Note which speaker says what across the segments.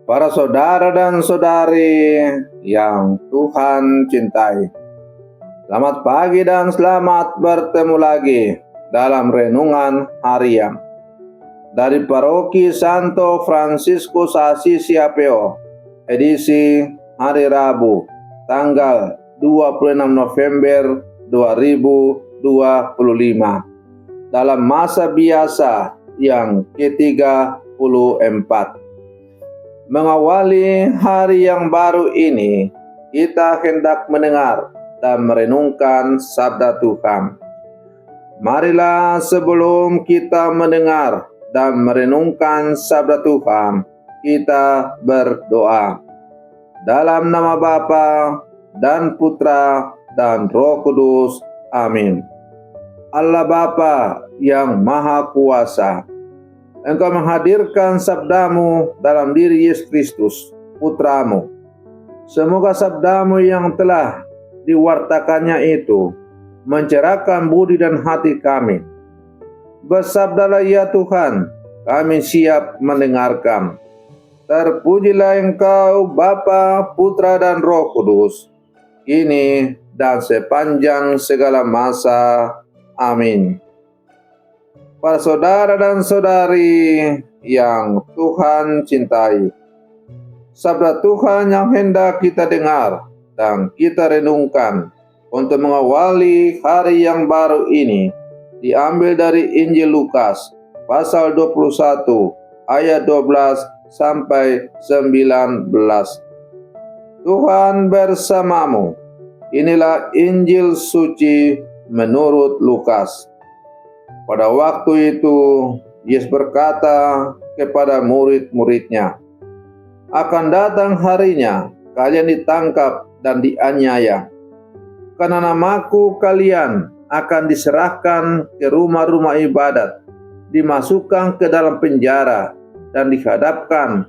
Speaker 1: Para saudara dan saudari yang Tuhan cintai, selamat pagi dan selamat bertemu lagi dalam renungan harian dari Paroki Santo Fransiskus Assisi APO, edisi hari Rabu, tanggal 26 November 2025, dalam masa biasa yang ke-34. Mengawali hari yang baru ini, kita hendak mendengar dan merenungkan sabda Tuhan. Marilah sebelum kita mendengar dan merenungkan sabda Tuhan, kita berdoa. Dalam nama Bapa dan Putra dan Roh Kudus. Amin. Allah Bapa yang Maha Kuasa, Engkau menghadirkan sabdamu dalam diri Yesus Kristus, Putramu. Semoga sabdamu yang telah diwartakannya itu mencerahkan budi dan hati kami. Bersabdalah ya Tuhan, kami siap mendengarkan. Terpujilah Engkau Bapa, Putra dan Roh Kudus, kini dan sepanjang segala masa. Amin. Para saudara dan saudari yang Tuhan cintai, sabda Tuhan yang hendak kita dengar dan kita renungkan untuk mengawali hari yang baru ini diambil dari Injil Lukas pasal 21 ayat 12 sampai 19. Tuhan bersamamu. Inilah Injil suci menurut Lukas. Pada waktu itu, Yesus berkata kepada murid-muridnya, "Akan datang harinya kalian ditangkap dan dianiaya. Karena namaku kalian akan diserahkan ke rumah-rumah ibadat, dimasukkan ke dalam penjara, dan dihadapkan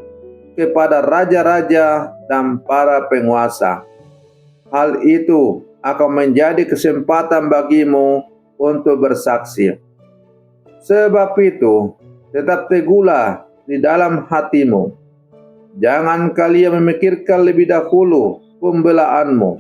Speaker 1: kepada raja-raja dan para penguasa. Hal itu akan menjadi kesempatan bagimu untuk bersaksi. Sebab itu, tetap teguhlah di dalam hatimu. Jangan kalian memikirkan lebih dahulu pembelaanmu.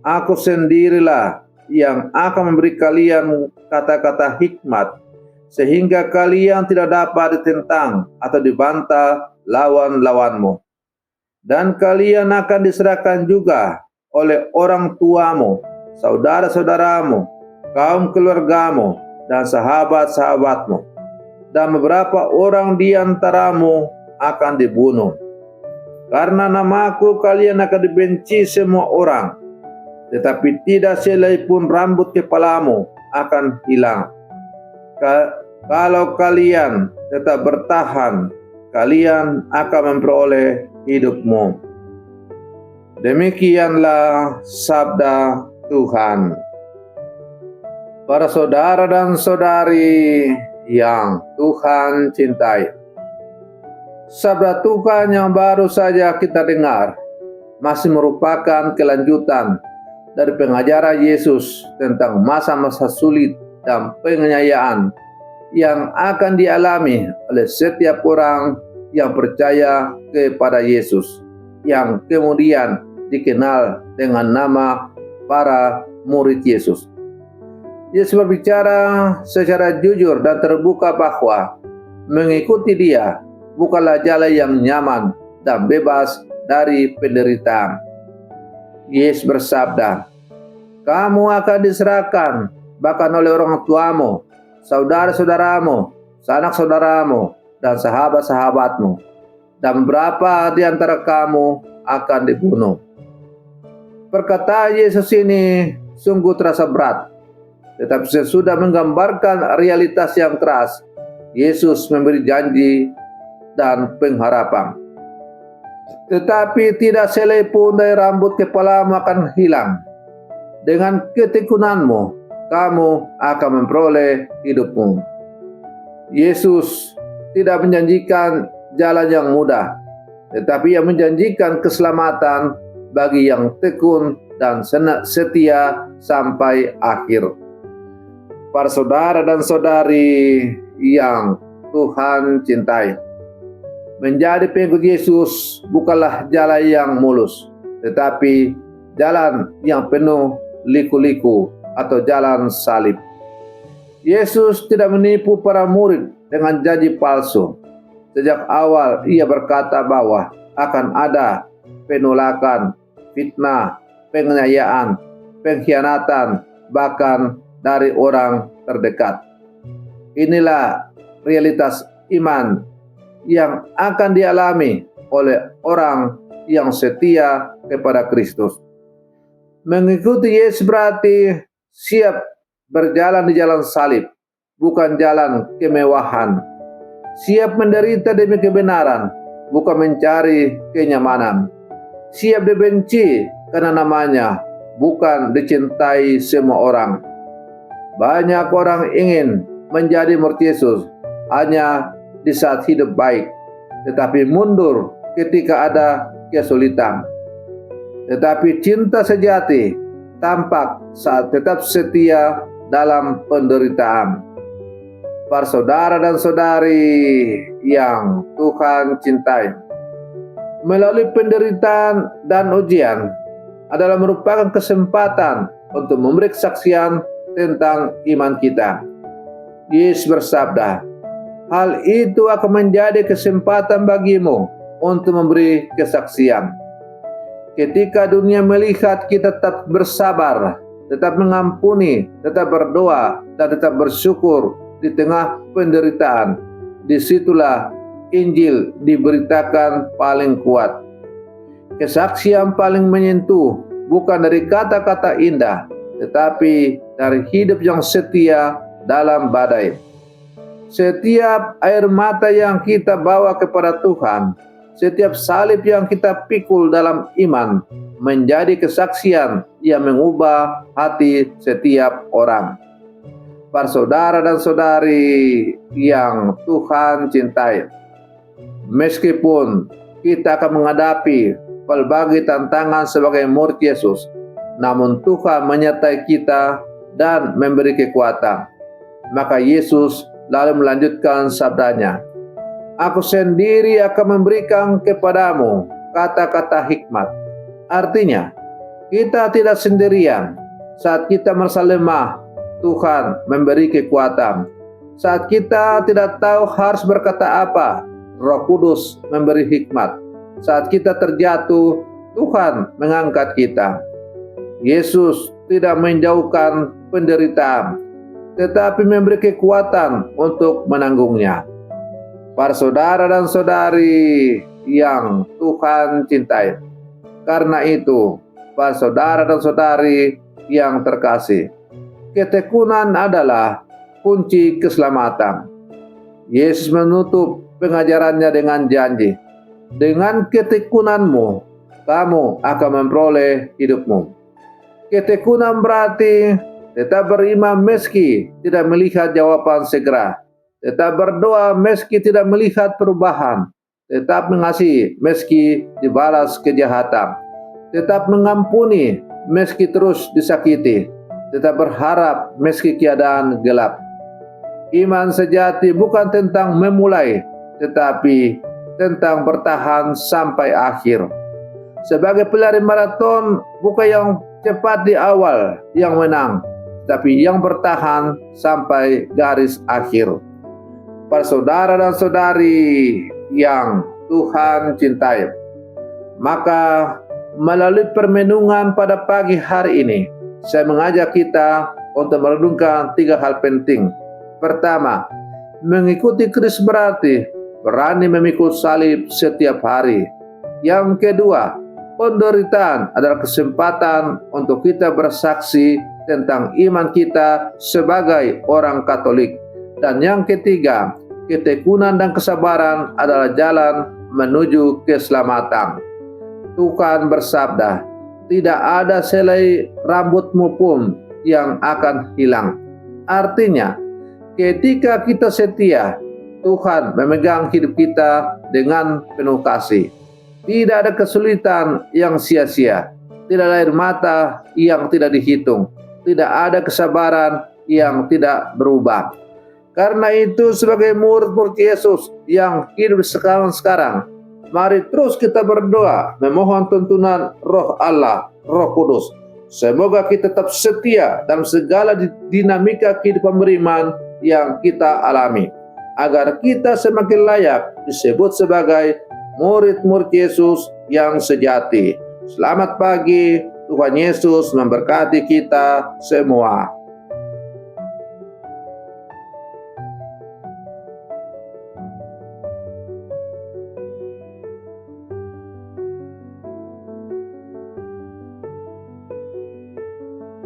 Speaker 1: Aku sendirilah yang akan memberi kalian kata-kata hikmat, sehingga kalian tidak dapat ditentang atau dibantah lawan-lawanmu. Dan kalian akan diserahkan juga oleh orang tuamu, saudara-saudaramu, kaum keluargamu, dan sahabat-sahabatmu, dan beberapa orang di antaramu akan dibunuh. Karena namaku kalian akan dibenci semua orang, tetapi tidak sehelai pun rambut kepalamu akan hilang. Kalau kalian tetap bertahan, kalian akan memperoleh hidupmu." Demikianlah sabda Tuhan. Para saudara dan saudari yang Tuhan cintai, sabda Tuhan yang baru saja kita dengar masih merupakan kelanjutan dari pengajaran Yesus tentang masa-masa sulit dan penganiayaan yang akan dialami oleh setiap orang yang percaya kepada Yesus, yang kemudian dikenal dengan nama para murid Yesus. Yesus berbicara secara jujur dan terbuka bahwa mengikuti Dia bukanlah jalan yang nyaman dan bebas dari penderitaan. Yesus bersabda, "Kamu akan diserahkan bahkan oleh orang tuamu, saudara-saudaramu, sanak saudaramu, dan sahabat-sahabatmu, dan beberapa di antara kamu akan dibunuh." Perkataan Yesus ini sungguh terasa berat. Tetapi sesudah menggambarkan realitas yang keras, Yesus memberi janji dan pengharapan. "Tetapi tidak sehelai pun dari rambut kepalamu akan hilang. Dengan ketekunanmu, kamu akan memperoleh hidupmu." Yesus tidak menjanjikan jalan yang mudah, tetapi Ia menjanjikan keselamatan bagi yang tekun dan setia sampai akhir. Para saudara dan saudari yang Tuhan cintai, Menjadi pengikut Yesus bukanlah jalan yang mulus, tetapi jalan yang penuh liku-liku atau jalan salib. Yesus tidak menipu para murid dengan janji palsu. Sejak awal ia berkata bahwa akan ada penolakan, fitnah, penganiayaan, pengkhianatan, bahkan dari orang terdekat. Inilah realitas iman yang akan dialami oleh orang yang setia kepada Kristus. Mengikuti Yesus berarti siap berjalan di jalan salib, bukan jalan kemewahan. Siap menderita demi kebenaran, bukan mencari kenyamanan. Siap dibenci karena namanya, bukan dicintai semua orang. Banyak orang ingin menjadi murid Yesus hanya di saat hidup baik, tetapi mundur ketika ada kesulitan. Tetapi cinta sejati tampak saat tetap setia dalam penderitaan. Para saudara dan saudari yang Tuhan cintai, melalui penderitaan dan ujian adalah merupakan kesempatan untuk memberi kesaksian tentang iman kita. Yesus bersabda, hal itu akan menjadi kesempatan bagimu untuk memberi kesaksian. Ketika dunia melihat kita tetap bersabar, tetap mengampuni, tetap berdoa, dan tetap bersyukur di tengah penderitaan, disitulah Injil diberitakan paling kuat. Kesaksian paling menyentuh bukan dari kata-kata indah, tetapi dari hidup yang setia dalam badai. Setiap air mata yang kita bawa kepada Tuhan, setiap salib yang kita pikul dalam iman, menjadi kesaksian yang mengubah hati setiap orang. Para saudara dan saudari yang Tuhan cintai, meskipun kita akan menghadapi berbagai tantangan sebagai murid Yesus, namun Tuhan menyertai kita dan memberi kekuatan. Maka Yesus lalu melanjutkan sabdanya, Aku sendiri akan memberikan kepadamu kata-kata hikmat. Artinya, kita tidak sendirian. Saat kita merasa lemah, Tuhan memberi kekuatan. Saat kita tidak tahu harus berkata apa, Roh Kudus memberi hikmat. Saat kita terjatuh, Tuhan mengangkat kita. Yesus tidak menjauhkan penderitaan, tetapi memberi kekuatan untuk menanggungnya. Para saudara dan saudari yang Tuhan cintai, karena itu, para saudara dan saudari yang terkasih, ketekunan adalah kunci keselamatan. Yesus menutup pengajarannya dengan janji, dengan ketekunanmu, kamu akan memperoleh hidupmu. Ketekunan berarti tetap beriman meski tidak melihat jawaban segera, tetap berdoa meski tidak melihat perubahan, tetap mengasihi meski dibalas kejahatan, tetap mengampuni meski terus disakiti, tetap berharap meski keadaan gelap. Iman sejati bukan tentang memulai, tetapi tentang bertahan sampai akhir. Sebagai pelari maraton, bukan yang cepat di awal yang menang, tapi yang bertahan sampai garis akhir. Para saudara dan saudari yang Tuhan cintai, maka melalui permenungan pada pagi hari ini, saya mengajak kita untuk merenungkan 3 hal penting. Pertama, mengikuti Kristus berarti berani memikul salib setiap hari. Yang kedua, penderitaan adalah kesempatan untuk kita bersaksi tentang iman kita sebagai orang Katolik. Dan yang ketiga, ketekunan dan kesabaran adalah jalan menuju keselamatan. Tuhan bersabda, tidak ada selai rambutmu pun yang akan hilang. Artinya, ketika kita setia, Tuhan memegang hidup kita dengan penuh kasih. Tidak ada kesulitan yang sia-sia, tidak ada air mata yang tidak dihitung, tidak ada kesabaran yang tidak berubah. Karena itu sebagai murid-murid Yesus yang hidup sekarang, mari terus kita berdoa, memohon tuntunan Roh Allah, Roh Kudus. Semoga kita tetap setia dalam segala dinamika kehidupan beriman yang kita alami, agar kita semakin layak disebut sebagai murid-murid Yesus yang sejati. Selamat pagi, Tuhan Yesus memberkati kita semua.